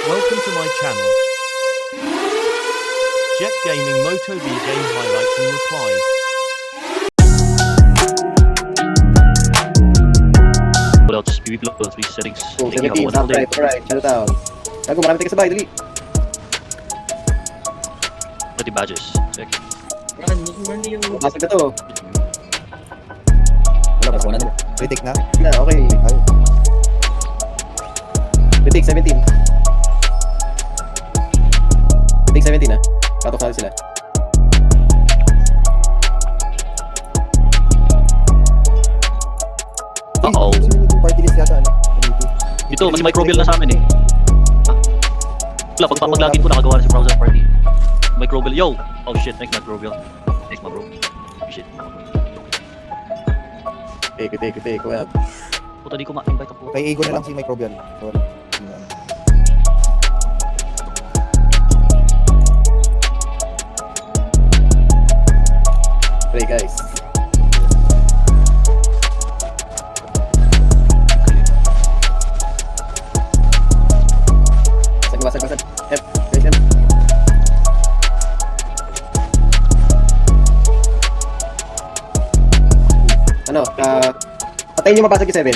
Welcome to my channel. Jet Gaming Moto V game highlights and replies. What else? PvP loads, PvP settings. Oh, Thinking 17, about top right, alright, shadow down. Gago, marami tayo kasabay, dali. 30 badges. Check. Basag na to. Wala pa, retake na? Na, okay. Ay, Retake 17. Retake 17 ah. Katok na rin sila. Uh-oh. sino yung party list yata, ano? Dito, mas microbial na sa amin eh. Wala, pag-login ko nakagawa na sa browser party. Microbial, yo! Oh shit, next microbial. Next bro. Shit. Take. Well, Puta, di ko ma-invite ako. Kay Ego na lang si Microbial. Sorry. Hindi na, ano. play guys. Basag. F, guys, F. Ano, patayin yung mabasag yung 7.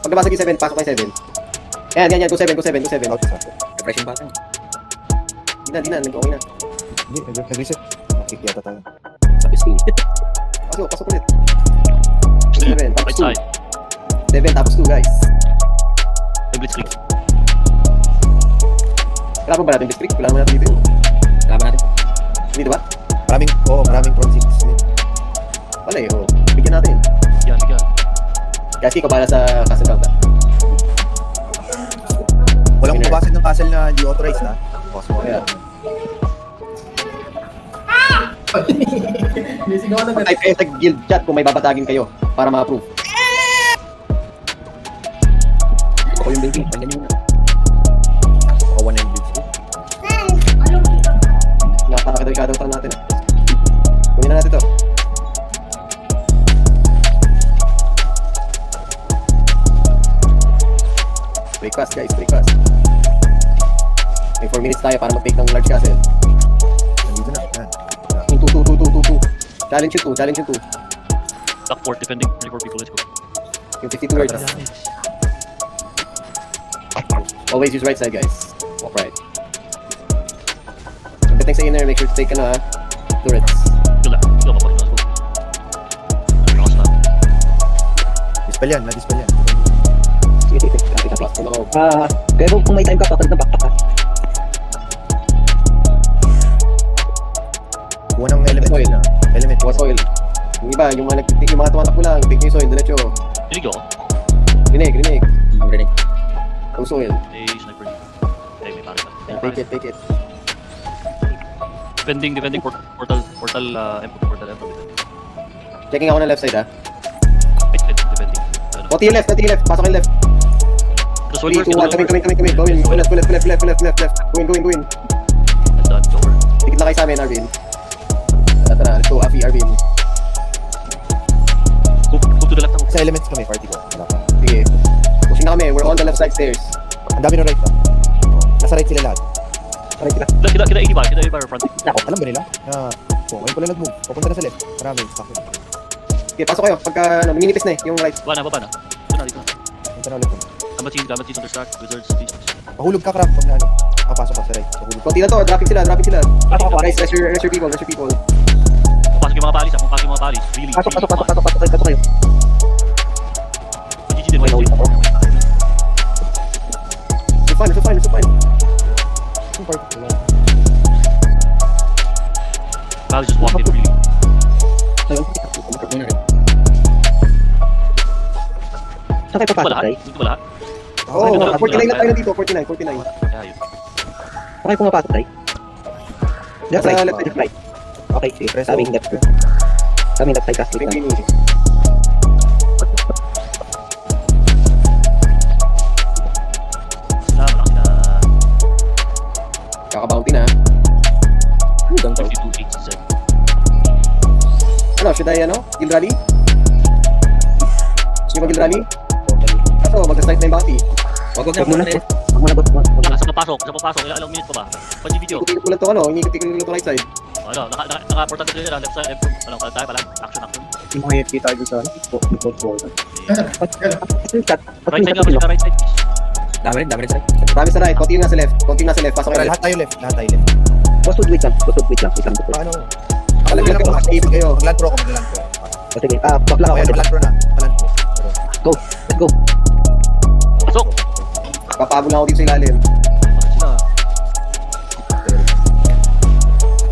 Pag nabasag yung 7, pasok kayo 7. Yan, go 7. Out isa. Refreshing button. Di na, nag-okay na. Hindi, nag-reset. Makik yata tayo. Pasok ulit. 7, tapos Right 2. side. 7, tapos 2 guys. Blitzkrieg. Kailangan ba natin district? Kailangan natin dito yun. Dito ba? Maraming front 6. Wala eh, bigyan natin. Yan, bigyan. Guys, ikaw para sa castle count. Walang pumapasan ng castle na hindi authorized na. Boss mo. Kaya. Type kayo sa guild chat kung may babasagin kayo para ma-approve. Ako yung baby. Pandan yung ako 1 and builds ko. Napaka-delikado pa natin. Kunin na natin to. Break fast guys, break fast. May 4 minutes tayo para mag-make ng large castle. Nandito na. Yan. 2. Challenge yung 2. Back fort, defending 24 people, let's go. Yung 52 words. Always use right side guys. Walk right. Pagdating sa inner, make sure to take turrets. Gila, papag na, let's go. Lakas na. Dispel yan. Na-dispel yan. Sige. Copy. Pero kung may time ka, papalit na backpack ka. Kuha ng element. Soil. Element. Kuha soil. Yung iba, yung mga tumatakbo lang, take nyo yung soil, diretso. Dinig ako. Rinig. Ang soil. Eh, sniper. Eh, may pare ka. Take it. Defending portal M. Checking ako ng left side ha. Wait, defending. Ano? Konti yung left. Pasok yung left. The 3, soil 2, 1, work, coming. Go in. Left. Go in. That's done, it's over. Tikit na kayo sa amin, Arvin. Tara, let's go, Afi, Arvin. Go to the left ako. Sa elements kami, party ko. Wala pa. Sige. Pushing na kami, we're on the left side stairs. Ang dami na right pa. Nasa right sila lahat. Kita 85 front. Alam ba nila? Ngayon ko lang nag-move. Papunta na sa left. Marami. Sakit. Okay, pasok kayo. Pagka, minipis na yung right. Baba na. Dito na. Punta na ulit. Gamma cheese on the start. Wizards, please. Mahulog ka, crap. Pag na ano. Pasok ka sa right. Mahulog. Konti na to, dropping sila. Pasok. Guys, rest your people. Pasok yung mga palis, Really. Pasok kayo. GG din, wait. It's fine. Yung party ko lang. Palis just walked in, really. Saan kayo papasok, Tay? Dito ba lahat? Oh, 49 na tayo dito. 49. Yeah, yun. Saan kayo pumapasok, Tay? Left, Sa right. left. Right. Okay, sige. Press Sabing O. left. Sabing left side castle. Malaki na. Kaka-bounty na. 52, 87. Ano, should I, guild rally? Gusto nyo mag-guild rally? Kaso, mag-start na yung bounty. Wag na. Sa papasok. Ilang minutes pa ba? Pag video. Ikot-ikot ko lang to ano, ikot-ikot ko lang to right side. Ano, naka-portable din nila, left side, ano, tayo pala, action. Yung mga AFK tayo sa ano, report forward. Right side nga, basta right side. Dami rin sir. Marami sa right, konti yung nasa left. Pasok kayo left. Lahat tayo left. Basta wait lang. Paano? Palagyan ako, makakipid kayo. Magland pro ako. O sige, back lang ako. Okay, magland pro na. Go, let's go. Pasok! Papabol lang ako dito sa ilalim.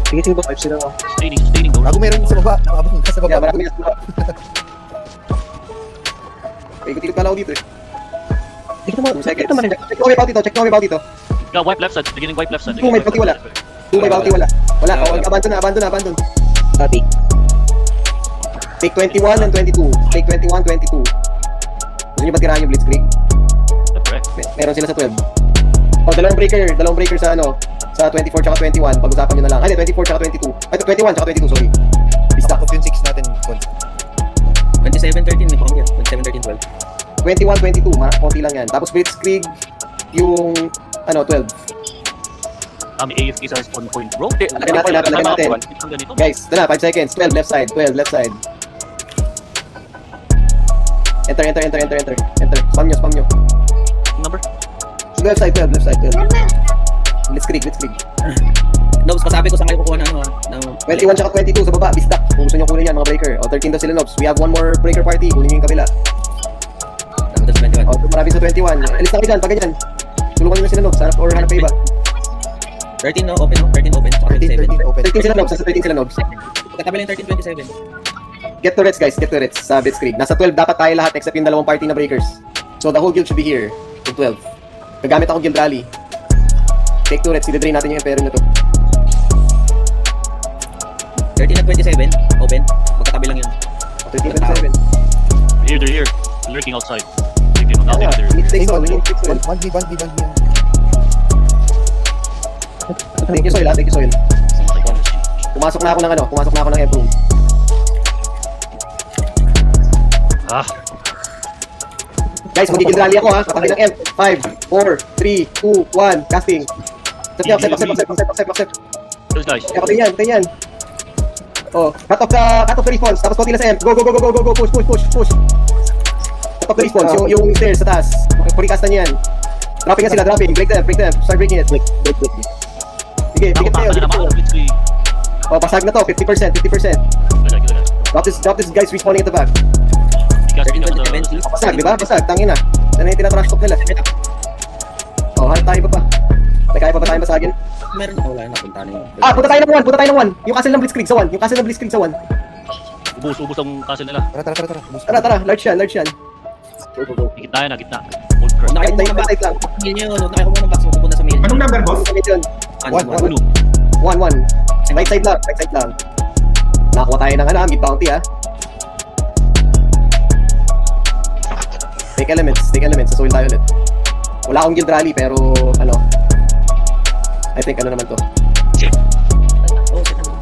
Bakit sila? Sige, boss. 5 sila. Sustaining, go. Bago meron sa baba. Nakabang ka sa Kaya baba. marami nasa baba. Ikot-ikot ka lang ako dito eh. Dito mo, 2 seconds. dito naman. Check mo may bounty to. Yeah, wipe left side, beginning wipe left side. Two, may bounty wala. 2 may bounty wala. Wala, abandon. Copy. Take 21 and 22. Take 21, 22. Gusto nyo ba tirahan yung Blitzkrieg? Siyempre. Meron sila sa 12. O, dalawang breaker sa ano, sa 24 tsaka 21. Pag-usapan nyo na lang. Ay, 24 tsaka 22. Ay, 21 tsaka 22, sorry. Bista. Top of yung 6 natin. 27-13 may pang yan. 27-13-12. 21, 22. Konti lang yan. Tapos Blitzkrieg, yung, ano, 12. Kami AFK sa spawn point, bro. Lagyan natin. Guys, ito na, 5 seconds. 12, left side. Enter. Spam nyo. Number? Left side, 12. Blitzkrieg. Nobs, pasabi ko saan kayo kukuha ng 21 tsaka 22 sa baba, bistak. Kung gusto nyo kunin yan, mga breaker. O, 13 daw sila Nobs. We have one more breaker party. Kunin nyo yung kabila. Tapos 21. O, marami sa 21. Alis na kayo dyan, pag ganyan. Tulungan nyo na sila Nobs. Hanap or hanap kayo ba? 13 no, open no? 13 open. Saka 27. 13 open. 13 sila Nobs. Nasa 13 sila Nobs. Katabi lang 13-27. Get turrets guys, get turrets sa Blitzkrieg. Nasa 12 dapat tayo lahat except yung dalawang party na breakers. So the whole guild should be here. Yung 12. Gagamit ako guild rally. Take turrets, i-drain natin yung Imperium na to. 13 at 27, open. Magkatabi lang yun. 13, 27. Here, they're here. Lurking outside. Lurking on Kaya, there. we need to take soil, we need to take soil. 1v. Take yung soil ha, take yung soil. Pumasok na ako ng Imperium. Guys, magiging rally ako ha. Kapag ng M. 5, 4, 3, 2, 1. Casting. Accept. Those guys. Kaya patay yan. Oh, cut off the response. Tapos konti na sa M. Go. Push. Cut off the response. Yung stairs sa taas. Purikastan yan. Dropping na sila. Break them. Start breaking it. Sige, pikit na yun. Oh, pasag na to. 50%. Drop this guys respawning at the back. 13-27. Pasag, di ba? Pasag. Tangin na. Yan yung tinatrash talk nila. Oh, hanap tayo pa. May kaya pa ba tayong basagin? Meron wala na punta na yun. Punta tayo ng 1. Yung castle ng Blitzkrieg sa 1. Ubus ang castle nila. Tara. Large yan. Go. Gitna. Old crap. Nakaya ko muna ng box. Lang. Mail nyo. Nakaya ko muna ng box. Pupunta sa mail. Anong number, boss? Yun. Uno. 1. Right side lang. Nakakuha tayo ng mid bounty ha. Take elements. Sa soil tayo ulit. Wala akong guild rally pero I think naman to. Oh, shit naman.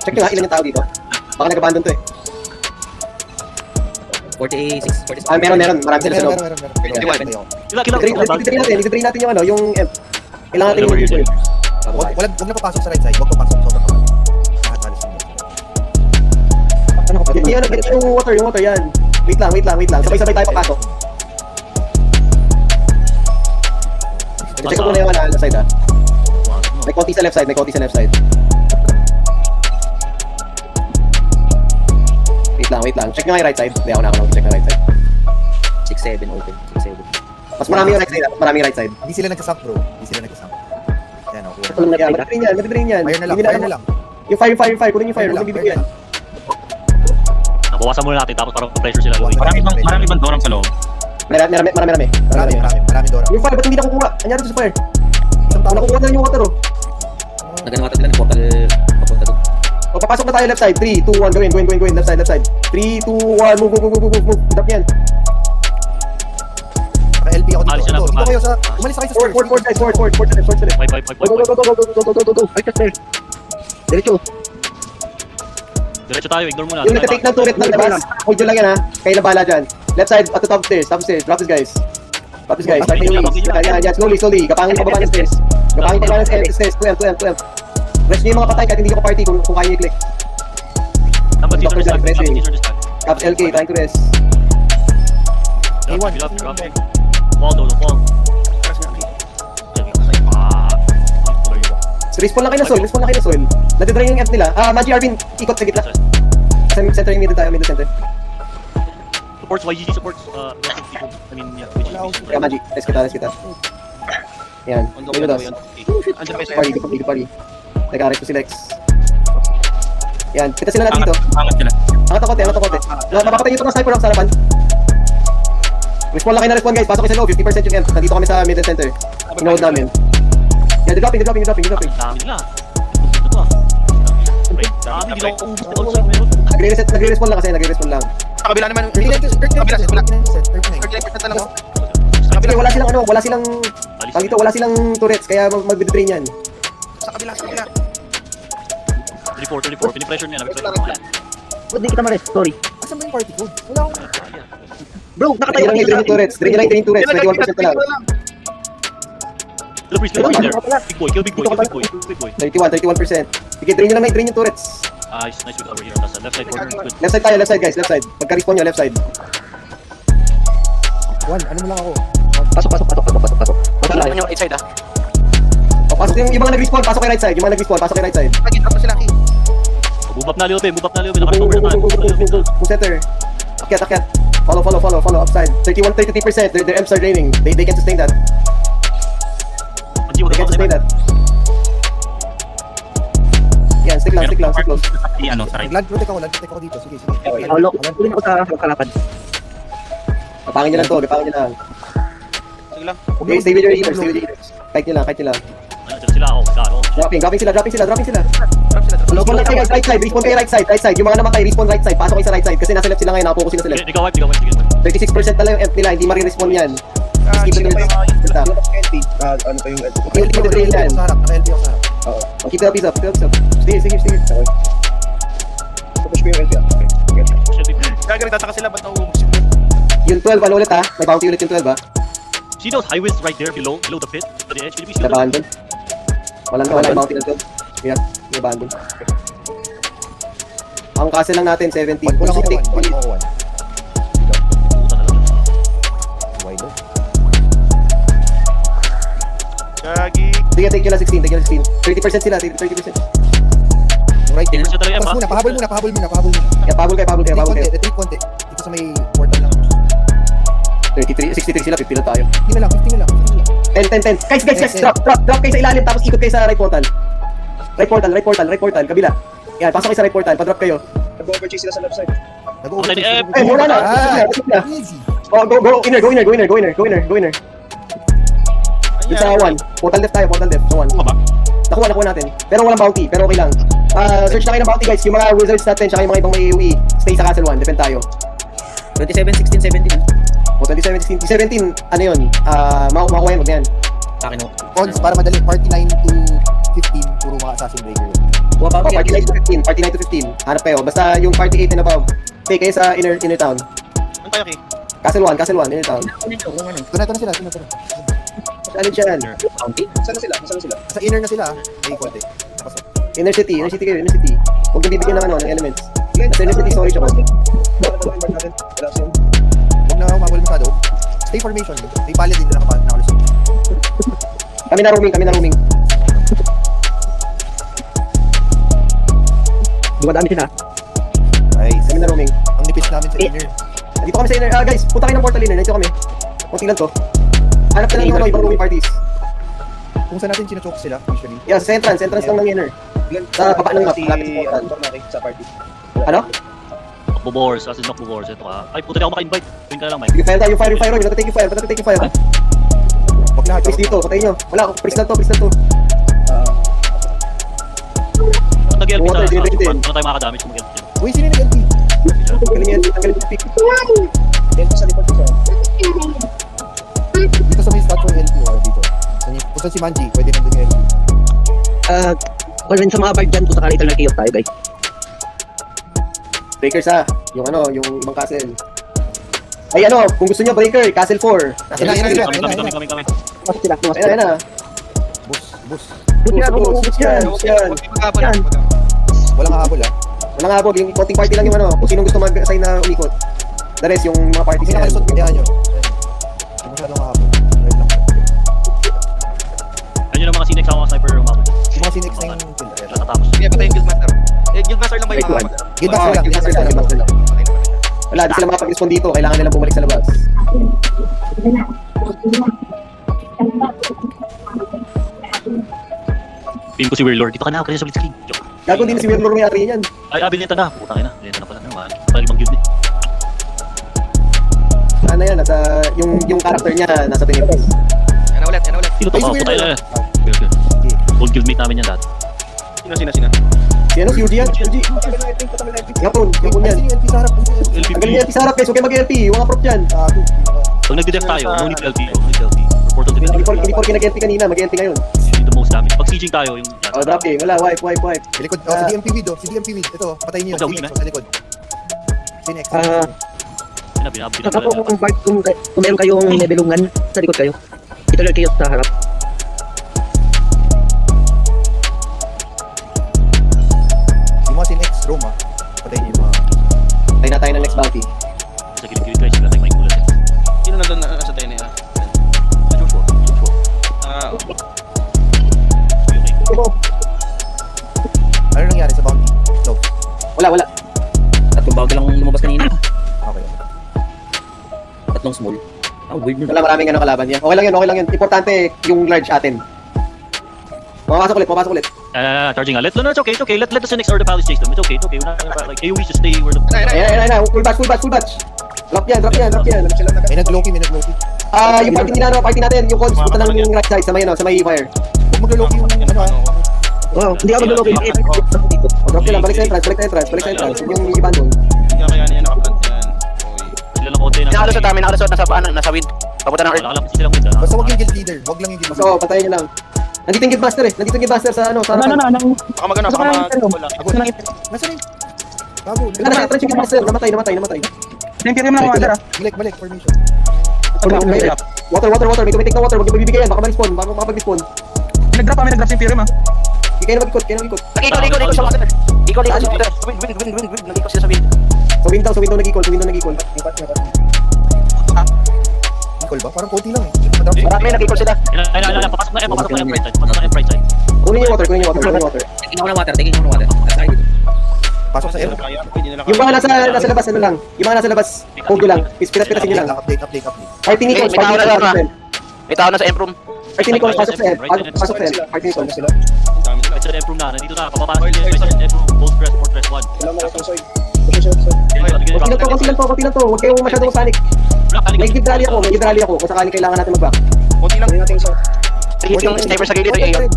Check nyo ha, ilan yung tao dito. Baka nag-abandon to eh. 46. Meron. Marami sila sa loob. Kill. I-drain natin yung M. Kailangan natin yung soil. Huwag na papasok sa right side. Huwag papasok. Sobrang kapal. Lahat halos yun. Get yung water yan. Wait lang. Sabay-sabay tayo papasok. Check ko muna yung left side ha. May konti sa left side. Wait lang. Check nyo nga yung right side. Hindi ako check yung right side. 6-7 open. 6-7. Mas marami yung right side. Hindi sila nagsasamp, bro. Yan, okay. Madidrain yan. Fire na lang. Yung fire. Kunin yung fire. Huwag bibigyan. Nabawasan muna natin tapos parang pressure sila. Marami bang dorang sa loob? Marami. Marami Dora. Yung fire, ba't hindi nakukuha? Anyari to sa fire? Isang tao. Nakukuha na lang yung water oh. Naganawa nila ng portal papunta doon. O, papasok na tayo left side. 3, 2, 1, gawin. Left side. 3, 2, 1, move. Tap yan. Naka-LP ako Alis dito. na lang, Dito kayo sa... Umalis na kayo sa stairs. Forward sa left. Five. Go. Right side. Diretso. Diretso tayo, ignore muna. Yung nagtitake ng turret ng labas, hold nyo lang yan ha. Kayo na bahala dyan. Left side, at the top stairs, top stairs. Drop this guys. Drop this guys. Start yung wings. Yan, slowly, slowly. Kapangin pa baba ng stairs. Kapangin pa baba ng stairs. 12. Rest nyo yung mga patay kahit hindi ko party kung kaya nyo i-click. Dapat teaser this time. Dapat teaser this time. Caps LK, trying to rest. Drop, drop. Fall, don't fall. Respawn lang kayo na soil. Natidrain yung F nila. Magi Arvin, ikot sa gitna. Center yung middle tayo, middle center. Supports, YGG supports. I mean, yeah, YGG. Kaya Magi, rest kita. Yan, On the may way, dos. Andyan kayo Dito pari. Nag-arrest ko si Lex. Yan, kita sila natin dito. Angat sila. Angat ako konti. Mapapatay nyo ito ng sniper lang sa harapan. Respawn lang kayo na respawn guys, pasok kayo sa low, 50% yung M. Nandito kami sa middle center. Inood namin. Yan, dropping. Dami nila. Ito to ah. Dami, hindi lang ako outside meron. Nagre-respawn lang. Sa kabila naman. 39% na lang. Kasi wala silang wala silang turrets, kaya mag-drain yan. Sa kabila. 34. Pinipressure niya. Ba't di kita ma-rest? Sorry. Asan ba yung party code? Wala akong... Bro, nakatayo Drain yung turrets, 21% na lang. Kill big boy. 31%. Sige, drain nyo lang yung turrets. Nice with over here. Nasa left side corner. Good. Left side guys, left side. Pagka-respawn nyo, left side. Juan, ano mo lang ako? Pasok. Pasok lang. Yung right side O, pasok yung mga nag-respawn, pasok kay right side. Yung mga nag-respawn, pasok kay right side. Drop na sila, Ki. Move up na Leope. Go, Naka-cover na tayo. center. Akyat. Follow, upside. 33%, their M's are draining. They can sustain that. They can sustain that. Yan, stick lang, close. Sa right. Land protect ako dito. Sige. Paulo, tuloy ako sa kalapad. Kapangin nyo lang to, Sige lang. Okay, stay with your healers. Kahit nyo lang. Diyan sila ako. Dropping sila. Drop sila. Respawn lang kayo guys, right side. Respawn kayo right side. Yung mga namatay, respawn right side. Pasok kayo sa right side. Kasi nasa left sila ngayon, nakapokus sila sa left. Ikaw wipe. Sige. 36% na lang yung F nila, hindi ma-respawn yan. Skip Sino the pa turrets. yung... Basta. Ano pa yung... Keep the drain yan. Sa harap, naka-LP ako sa harap. Keep the piece up. Sige. Push ko yung LP ako. Kaya nagtataka sila, ba't nauubos yun? Yung 12, ano ulit ha? May bounty ulit yung 12 ha? See those highways right there below the pit? To the edge. Please, Labahan dun. Wala yung bounty ng 12. May labahan dun. Ang castle lang natin, 17. Wala ko Take. one. Why no? Gagi. Sige, take nyo lang 16. 30% sila, 30%. Yung right there. Diretso talaga Pas muna, pahabol muna. Kaya pabol kayo. Retreat konti. Dito sa may portal lang. 63 sila, 50 lang tayo. 50 na lang. 10. Guys, drop kayo sa ilalim, tapos ikot kayo sa right portal. Right portal, kabila. Yan, pasok kayo sa right portal, pa-drop kayo. Nag-overcheck sila sa left side. Eh, wala na. Easy. Oh, go inner. Yung sa 1, portal left tayo, sa 1. Nakuha natin. Pero walang bounty, pero okay lang. Search na kayo ng bounty guys, yung mga wizards natin, tsaka yung mga ibang may AoE. Stay sa castle 1, defend tayo. 27, 16, 17. O 27, 16, 17, ano yun? Makuha yan, huwag na yan. Akin mo. Odds para madali. Party 9 to 15. Puro mga assassin breaker yun. Kuha pa Oh, ako. party 9 to 15. Hanap kayo. Basta yung party 8 and above. Stay kayo sa inner town. Ano tayo, Ki? Castle 1, inner town. Ito na sila. Ano dyan? Bounty? Saan na sila? Sa inner na sila. May konti. Pasok. Inner city kayo, inner city. Huwag nang bibigyan ng ng elements. Sa inner city, sorry ako. Huwag na umabol masyado. Stay formation. May paladin na nakalis. Kami na roaming. Dumadami sila. Nice. Kami na roaming. Ang nipis namin sa inner. Dito kami sa inner. Guys, punta kayo ng portal inner. Dito kami. Kunti lang to. Hanap ka lang yung ibang roaming parties. Kung saan natin sinachoke sila, usually. Yeah, sa entrance lang ng inner. Sa baba ng map, lapit sa portal. sa party. Ano? Knockbowars. As in knockbowars. Ito ka. Ay, puta di ako maka-invite. Pin ka na lang, Mike. Sige, fire tayo, fire. You have to take yung fire. Wag lahat. Please dito, patayin nyo. Wala, priest lang to. Nag-LP Water, sa... dinidrik din. Paano tayo makakadamage kung mag-LP? Uy, sino yung LP? Tanggalin yung pick. Dito sa likod ko. Dito sa may statue yung LP or dito. Kung saan si Manji, pwede nandun yung LP. Well, sa mga bard dyan, kung sakali talaga chaos tayo, guys. Breakers ha. Yung ano, yung ibang castle. Ay ano, kung gusto niyo breaker, castle 4. Kami. Pasok sila. Pumasok Ayun, sila. ayun na. Bus. Bus yan, Bus yan. Huwag kayo maghabol, ah. Walang habol ah. Walang habog, yung voting party lang yung ano, kung sinong gusto mag-assign na umikot. The rest, yung mga parties Hindi na na yan. kalusot, pindihan nyo. Hindi masyadong habol. Wait lang. Ayun yung mga sinex ako mga sniper umabot. Yung mga sinex na yung kill. Natatapos. Sige, patay yung Guildmaster. Guildmaster lang ba yung mga Guildmaster lang, Guildmaster lang, Guildmaster lang. Wala, di sila makapag-respond dito, kailangan nilang bumalik sa labas. Pin ko si Warlord. Dito ka na, kasi sa Blitzkrieg. Joke. Gago din si Wirlor may ari yan. Ay, binenta na. Putang ina. Binenta na pala. Naman. Parang ibang guild eh. Ano yan, nasa, yung character niya, nasa Tinipis. Yan na ulit. Sino to? Ay, si Oh, putay Warlord. na. Okay. Old guildmate namin yan lahat. Sino? Si ano, si UG yan, si UG. Yapon yan. Ay, sino yung LP sa harap? Ang galing yan, LP sa harap guys, huwag kayo mag-LP, yung mga prop dyan. Gago. Pag nagde-def tayo, no need LP. No need LP. Report on the Hindi building. po nag-LP kanina, mag-LP ngayon. The most damage. Pag sieging tayo, yung... Oh, drop game, wala, wipe. Sa likod. Oh, si DMP mid, oh. Si DMP mid. Ito, patayin niyo Sa yung win, Sinex, oh, sa likod. Sinex. Ako kung part, kung meron kayong nebelungan, sa likod kayo. Ito lang kayo sa harap. Yung mga Sinex, roam ah. Patayin niyo yung mga... Tayo na tayo ng next bounty. Sa gilid-gilid guys, sila tayo may kulat. Sino nandun sa tayo na yun? Joshua. Okay. Ano nangyari sa bounty? Love. Wala. Tatlong bago lang lumabas kanina. Okay. Tatlong small. Weird nun. Wala, maraming ano kalaban niya. Okay lang yun. Importante yung large atin. Mapapasok ulit. Charging. No, it's okay. Let the Cynics or the Palace chase them. It's okay. We're not like AoE should stay where the... Ayan. Full batch. Drop yan. May nag-Loki. Yung party natin, yung cons, punta lang yung right side sa may fire. Huwag mag-Loki yung ano ah. Wow, hindi ako maglulog. Dito. Drop nyo lang, balik sa entrance. Yung iba doon. Kaya niya nakaplant yan. Okay. Sila lang konti na... Nakalusot nasa wind. Papunta ng earth. Wala lang kasi silang win. Basta huwag yung guild leader. Huwag lang yung guild leader. So, patayin nyo lang. Nandito yung Guildmaster sa ano, sa harapan. Baka magano, baka mag-wala. Nasaan yung... Gago. Wala na entrance yung Guildmaster, namatay. Balik, formation. Water, may tumitik na water, huwag yung bibigay yan, baka mag-respawn, baka makapag-respawn. Nag-drop si Imperium ah. Hindi kayo na mag-ikot. Ikot sa water. Ikot sa water. Wind. Nag-ikot sila sa wind. So window nag-ikot. Nicole ba? Parang konti lang eh. Madami. Marami nag-ikot sila. Ay, papasok na yung right side. Pasok na yung right side. Kunin yung water. Taking ako ng water. Tayo dito. Pasok sa air. Yung mga nasa labas, ano lang. Yung mga nasa labas, hold lang. Pitas-pitasin nyo lang. Update. Party Nichols, May tao na lang, May tao na sa Emprum. Party Nichols, pasok sa end. Party Nichols. Right side improve na. Nandito na. Papapasok yung right side improve. Post press, fortress 1. Konti lang to. Huwag kayong masyadong panic. May guild rally ako. Kung sakaling kailangan natin mag-back. Konti lang. Yung sniper sa gilid o AO.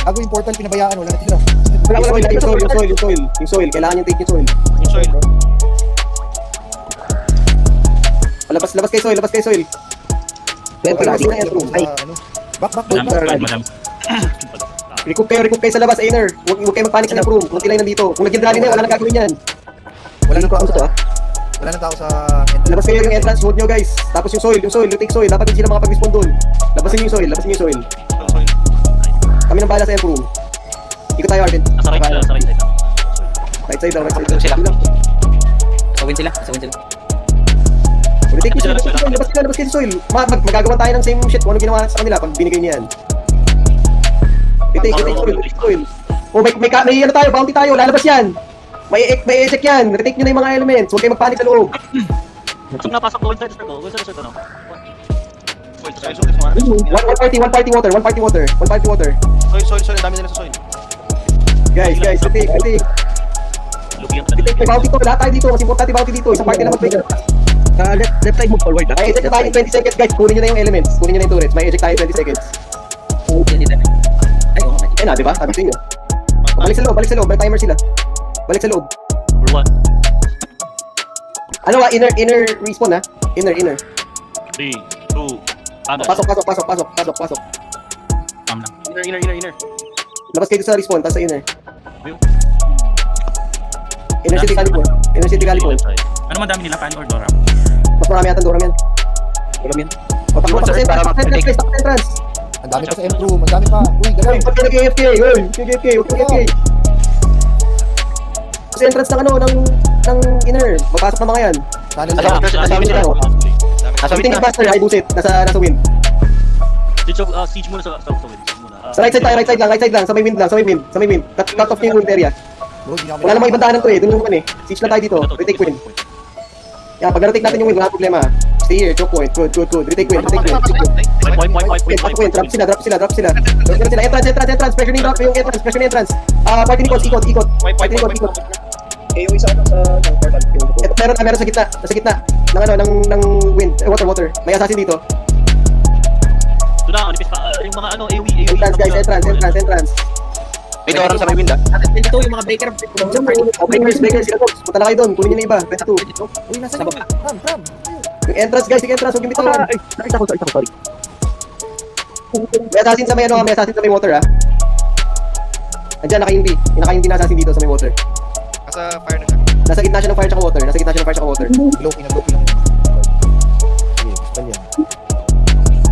Gago yung portal pinabayaan. Wala na tira. Yung soil. Kailangan yung take yung soil. Yung soil. Labas kayo soil. Wala, kasi na entro. Ay, Ano? Back. recoup kayo sa labas, Ainer. Huwag kayo mag-panic sa room. Kunti lang nandito. Kung nag-guild rally na, wala nang gagawin yan. Wala nang tao sa Labas kayo yung entrance mode nyo, guys. Tapos yung soil, yung take soil. Dapat hindi sila makapag-respawn doon. Labasin yung soil. Kami nang bahala sa room. Ikot tayo, Arvin. Nasa right side. Right side daw. Sila. Sawin sila. Take yung soil. Labas kayo sa soil. Magagawa tayo ng same shit kung ano ginawa sa kanila pag binigay niya yan. Take soil. Oh, may ano tayo, bounty tayo. Lalabas yan. May eject yan. Retake nyo na yung mga elements. Huwag kayo magpanik sa loob. Pag napasok ko inside the circle. Go inside the circle now. One party water. Soil. Ang dami nila sa soil. Guys, retake. Lugi ang May bounty to. Lahat tayo dito. Mas importante bounty dito. Isang party na mag-break. Left side move forward. May eject tayo in 20 seconds, guys. Kunin nyo na yung elements. Kunin nyo na yung turrets. May eject tayo in 20 seconds. Ay, oo. Ayun na, di ba? Sabi sa inyo. Balik sa loob. May timer sila. Balik sa loob. Number 1. Ano ba? Inner respawn ha? Inner. 3, 2, ano? Pasok. Inner. Labas kayo sa respawn, tapos sa inner. Inner City Calipol. Inner City Calipol. Left side. Ano madami nila? Fan or Dora? Mas marami yata Doram yan. Wala yan. O, takbo sa entrance, takbo sa entrance, guys, takbo sa entrance. Ang dami pa sa M-Room, ang dami pa. Uy, Uy, galaw. huwag ka nag-AFK, uy, nag-AFK, huwag ka nag-AFK. Sa entrance ng ano, ng inner, magpasok na mga yan. Tunnel Nasa na. nasa Dami mid nila, na. oh. Nasa mid Waiting na. is Buster, ay busit, nasa wind. Siege muna sa wind. Siege muna. Sa right side tayo, right side lang, sa may wind lang, sa may wind. Cut off niyo yung wind area. Bro, di na kami. Wala namang ibang daanan to eh, dun naman eh. Siege na tayo dito, retake wind. Yan, pag na-retake natin yung wind, wala problema. Stay here, choke point, good. Retake wind. Wipe. Wind, drop sila. Drop sila. Entrance, pressure ni drop yung entrance. Party ni Coach, ikot. Party ni Coach, ikot. Eh, yung isa ano sa portal. Ito, meron sa gitna ng ano, ng wind, water. May assassin dito. Ito na, manipis pa. Yung mga ano, AoE. Entrance guys, entrance. May Doram sa may window. Ito yung mga breaker. Breakers, sila Coach. Punta na kayo doon, kunin nyo na iba. Best 2. Uy, nasa iyo. Ram. Yung entrance guys, sige entrance, huwag yung bitawan. Ay, nakita ko, sorry. May assassin sa may water ah. Andiyan, naka-hindi na assassin dito sa may water. Nasa fire na siya. Nasa gitna siya ng fire tsaka water. Low-key lang. Sige, spell yan.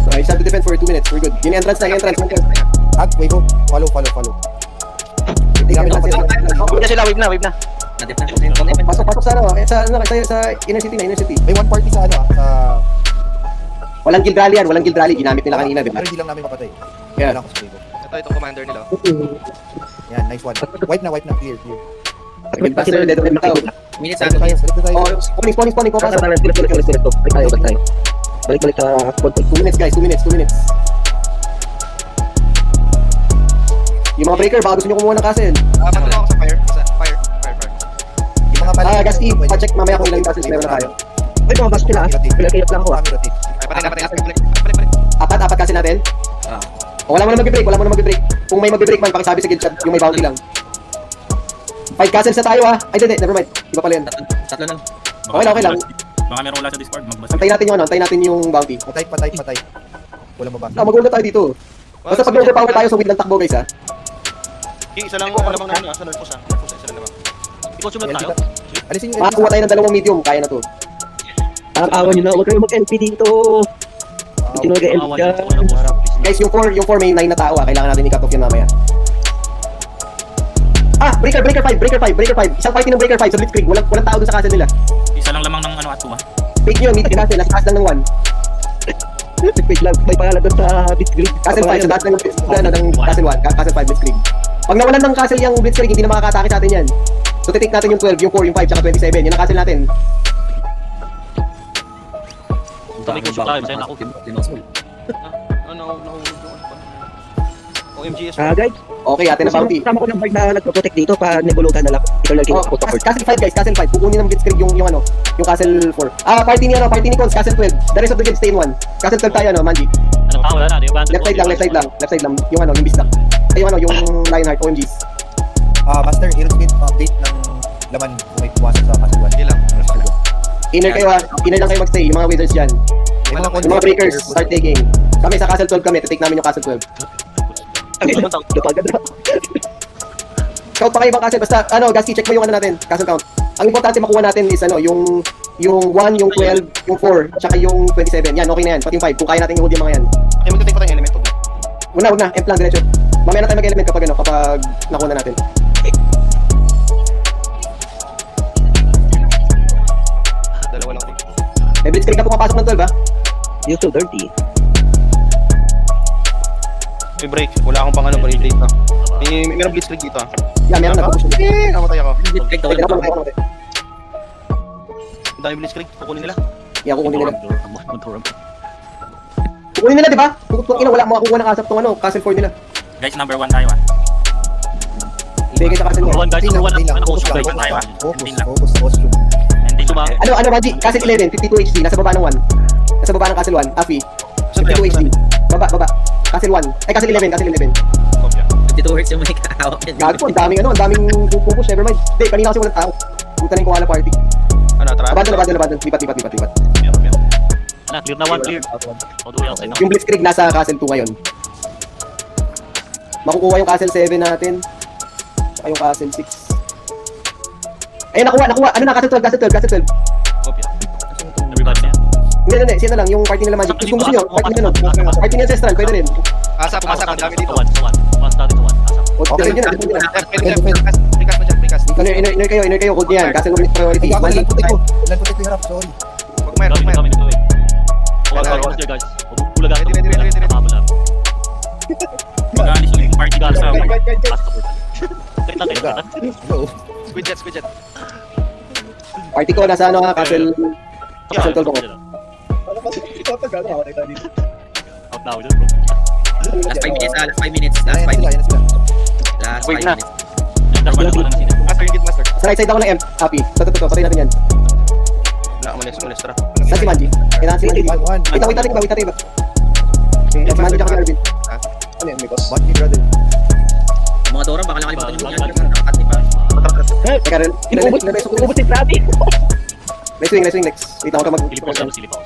So, I just have to defend for 2 minutes. We're good. Yung entrance. Hug, wave ho. Follow. Take entrance. Wave na. Pasok sa ano, sa inner city. May one party sa ano sa... Walang guild rally. Ginamit nila kanina, di ba? Pero hindi lang namin mapatay. Yeah. Wala ko sa wave. Ito itong commander nila. Yan, nice one. Wipe na. Clear. Guild master, dead na tao. Minutes Select tayo. Oh, spawning ko. Pasok. Balik sa spot. 2 minutes guys, 2 minutes. Yung mga breaker, baka gusto nyo kumuha ng castle. Matulog ako sa fire. Fire. Yung mga pala. Gasti, pa-check mamaya kung ilang castles meron na tayo. Ay, mga bas nila. Pinakayap lang ako. Kami rotate. Ay, patay. Apat castle natin. O, wala mo na mag-break. Kung may mag-break man, pakisabi sa guild chat, yung may bounty lang. 5 castles na tayo ha. Ay, hindi, never mind. Iba pala yun. Tatlo lang. Okay lang. Baka meron wala sa Discord, magbasa. Antayin natin yung bounty. Patay. Wala mabasa. Mag-hold na tayo dito. Basta pag overpower tayo, so wait lang takbo guys ha. Isa lang lamang na ano, sa Nerfos ah. Nerfos isa lang naman. Ikaw sumunod tayo. Alisin nyo. Makakuha tayo ng 2 medium, kaya na to. Ang awan nyo na. Huwag kayo mag-LP dito. Sino mag-LP Awan dyan? yung Guys, yung 4 may 9 na tao ha. Kailangan natin i-cut off yun mamaya. Breaker 5. Isang party ng Breaker 5 sa Blitzkrieg. Walang tao dun sa castle nila. Isa lang lamang ng ano at tuwa. Fake nyo, meet castle. Nasa taas lang ng 1. Wait lang. May pangalan doon sa Bitgrid. Castle 5, sa taas lang ng Castle 1. Castle 5 Blitzkrieg. Pag nawalan ng castle yung Blitzkrieg, hindi na makakatake sa atin yan. So, titik natin yung 12, yung 4, yung 5, tsaka 27. Yan ang castle natin. Sabi ko tayo, masaya na ako. OMGS. Guys, Okay, atin na bounty. kasama ko ng bard na nagpo-protect dito pa nebulutan na lang. Ito lang kayo Oh, support. Castle 5 guys, Castle 5. Kukunin ng Blitzkrieg yung Castle 4. Party ni Cons, Castle 12. The rest of the guild stay in 1. Castle 12 tayo, Manji. Anong tao, wala na. Yung band. Left side lang. Yung Bistak. Ay, yung Lionheart, OMGs. Master, Aerosmith update ng laman kung may pumasok sa Castle 1. Hindi lang. Inner kayo ha. Inner lang kayo magstay. Yung mga wizards dyan. Yung mga breakers, start taking. Kami sa Castle 12 kami. Take namin yung Castle 12. Lupagan na. Count pa kayo ibang castle. Basta, Gasti, check mo yung natin. Castle count. Ang importante makuha natin is, yung 1, yung 12, yung 4, tsaka yung 27. Yan, okay na yan. Pati yung 5. Kung kaya natin i-hold yung mga yan. Okay, magtating pa tayong element. Wag na. Emp lang, diretso. Mamaya na tayo mag-element kapag nakuha na natin. Dalawa lang. May Blitzkrieg na pumapasok ng 12, ha? You're so dirty. May break. Wala akong pang break na. Meron blitzkrieg dito ah. Yeah, meron na. Namatay ako. Namatay. Ang dami blitzkrieg. Kukunin nila. Yeah, kukunin nila. Doram. Kukunin nila, di ba? Kung wala makakuha ng asap tong Castle 4 nila. Guys, number 1 tayo ah. Ibigay sa Castle 4. One guys, number 1 ang host guys. Focus. Ending Suma. lang. Manji? Castle 11, 52 HP. Nasa baba ng 1. Nasa baba ng Castle 1. Afi. 52 HP. Baba. Castle 1. Ay, Castle 11. 52 hertz yung may kahawak yan. Gago, ang daming pupush, never mind. Hindi, kanina kasi walang tao. Punta na yung koala party. Ano, tara? Abandon. Lipat. Na, clear na 1, clear. All the way outside now. Yung Blitzkrieg nasa Castle 2 ngayon. Makukuha yung Castle 7 natin. Saka yung Castle 6. Ayun, nakuha. Ano na, Castle 12. Copy. Everybody na yan. Hindi. Sino lang, yung party nila Magic. Kung gusto nyo, party nila, no? Party nila Ancestral, pwede rin. Asa, pumasak. Ang dami dito. One. One started to one. Asa. Okay, yun na. Pwede precast mo dyan, precast. Inner kayo, hold niyan. Castle priority. Ay, ako, Mali. ilan putik ko. Ilan putik ko yung harap, sorry. Magmayar. Kami nito eh. All there guys. Bulaga ito. Ready. Habol lang. Mag-aalis yung party ka sa Kita. Oo. Squid jet. Party ko, nasa ano ha, Castle 12 ko. Out now, bro. Last 5 minutes, last 5 minutes. Yan Last 5 sila, minutes. yan sila. Last 5 Wait na. minutes. Master, yung master. Sa right side ako ng M, Happy. Ito, patay natin yan. Wala, umalis, tara. Saan si Manji? Kailangan si Manji. One. Wait, si Manji tsaka si Arvin. Ano yan, Mikos? Bot me, brother. Mga Dora, baka nakalimutan yung yan. Nakakati pa. Teka rin. Ubus si Travis. May swing next. Wait ako mag... Silip ako.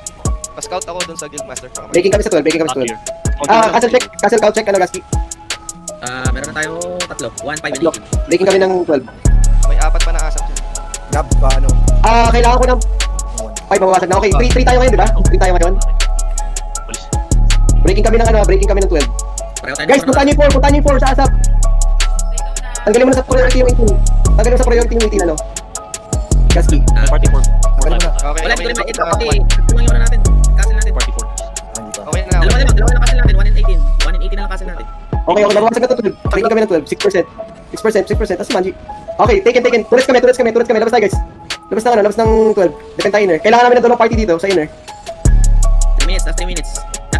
Pa-scout ako dun sa guildmaster. Breaking kami sa 12. Castle count check, ano, Gasky? Meron na tayo tatlo. 1, 5, and 18. Breaking kami ng 12. May 4 pa na asap dyan. Grab pa, ano. Kailangan ko ng 5 mababasag na. Okay, 3 tayo ngayon, di ba? 3 tayo ngayon. Police. Breaking kami ng 12. Pareho tayo. Guys, puntahan niyo yung 4 sa asap. Tanggalin mo na sa priority yung 18. Tanggalin mo sa priority yung 18, ano? Gasky. Party 4. Tanggalin mo na. Okay, Wala, okay. hindi ko ito kasi tulungan yung natin. Castle natin. Party 4. Ah, hindi pa. Okay na. Dalawa na castle natin. 1 and 18. 1 and 18 na lang castle natin. Okay, mababasag na to 12. Breaking kami ng 12. 6%. Tapos si Manji. Okay, taken. Turrets kami. Labas tayo, guys. Labas ng 12. Depend tayo inner. Kailangan namin ng dalawang party dito sa inner. 3 minutes, last 3 minutes.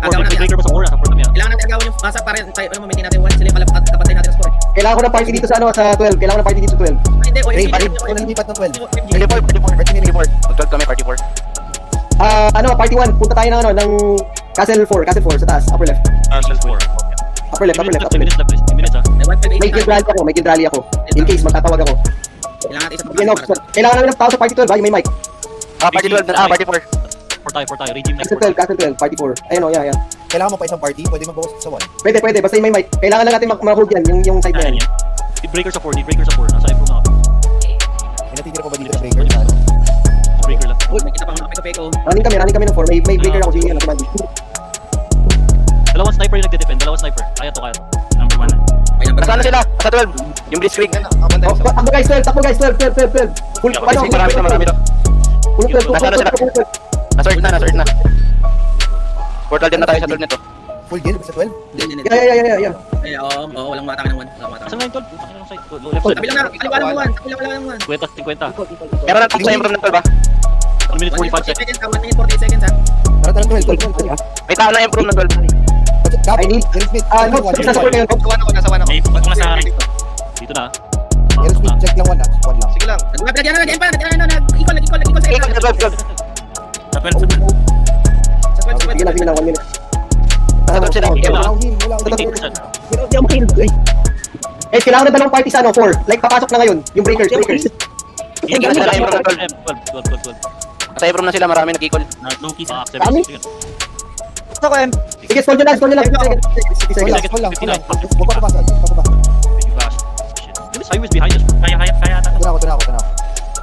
Agawan natin. Breaker pa sa 4. Sa 4 kami yan. Kailangan natin agawan yung masa para tayo, maintain natin 1 sila yung kapatay natin sa score. Kailangan ko ng party dito sa 12. Kailangan ng party dito sa 12. Ay, hindi. Hey, hindi, pari, hindi, kung nilipat ng 12. Party 4. Party 4. Mag-12 kami, party 4. Party 1. Punta tayo ng Castle 4 sa taas, upper left. Castle 4. Upper left. 2 minutes left. 2 minutes ha. May guild rally ako. In case magtatawag ako. Kailangan natin isa Again, kailangan namin ng tao sa party 12, may mic. Party 4. Party 4. 4 tayo. Regime next Castle 12, party 4. Ayun o, yeah. Kailangan mo pa isang party, pwede magbawas sa 1. Pwede, basta yung may mic. Kailangan lang natin ma-hold yan, yung side na yan. Breaker sa 4. Breaker sa 4. Nasa improve na kami. May natitira pa ba dito na breaker? Ano? Breaker lang. Uy, may isa pa ako nakapeko. Running kami ng 4, may breaker ako, sige lang, Manji. Dalawang sniper yung nagde-defend. Kaya to. Number 1 na. May number. Nasaan na sila? Sa 12. Yung blitzkrieg. Abantay Oh, sa takbo guys, 12. Full, marami to. Full 12. Nasaan na sila? Nasa earth na. Portal din na tayo sa 12 nito. Full guild sa 12? Hindi. Yeah. Ay, oo, walang matake ng 1. Walang matake. Asan na yung 12? Asan na yung side? Left Tabi side. lang na, kaliwa lang ng 1. Kaliwa lang ng 1. 50. Meron natin sa improve ng 12 ba? 1 minute 45 seconds. seconds, 1 minute 48 seconds ha. Tara, 12. May tao na improve ng 12. Gab, I need- Aerosmith, No, nasa 4 kayo. Nasa 1 ako. May pag ko na sa Dito na. Aerosmith, check lang 1 ah. 1 lang. Sige lang. Nag-equal sa Ikot na 12. sa 12. Sa 12. Sige lang, 1 minute. Nasa 12 sila. Wala akong heal, wala akong 15%. Kailangan na dalawang party sa 4. Like, papasok na ngayon, yung breakers. Hindi na sila improve ng 12. 12. Sa improve na sila, marami nag-equal. Low key sa. 7 seconds. Sige, stall nyo lang. 60 Hold seconds. lang. Huwag pa papasag. Shit. This highway is behind us. Kaya ata. Ito na ako.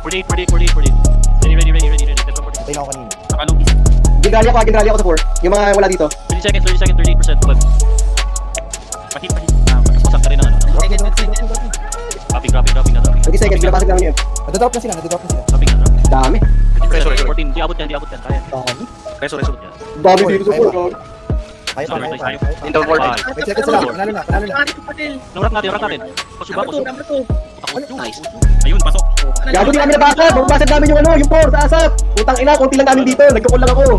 48. Ready. Patay na ako kanina. Saka low key. Ginrally ako sa 4. Yung mga wala dito. 30 seconds, 38%. Pahit. Masak ka rin ng ano. Dropping na. 20 seconds, pinapasok namin yun. Nadadrop na sila. Dropping na. Dami. 14. Di abot yan. Kaya. Reso. Dami dito sa 4. Kaya. Into 4. 5 seconds sila. Panalo na. Nung rap natin. Pasuba. Number 2. Nice. Ayun, pasok. Gago di kami nabasag. Mababasag namin yung 4 sa asap. Putang ina, konti lang namin dito. Nagkukul lang ako.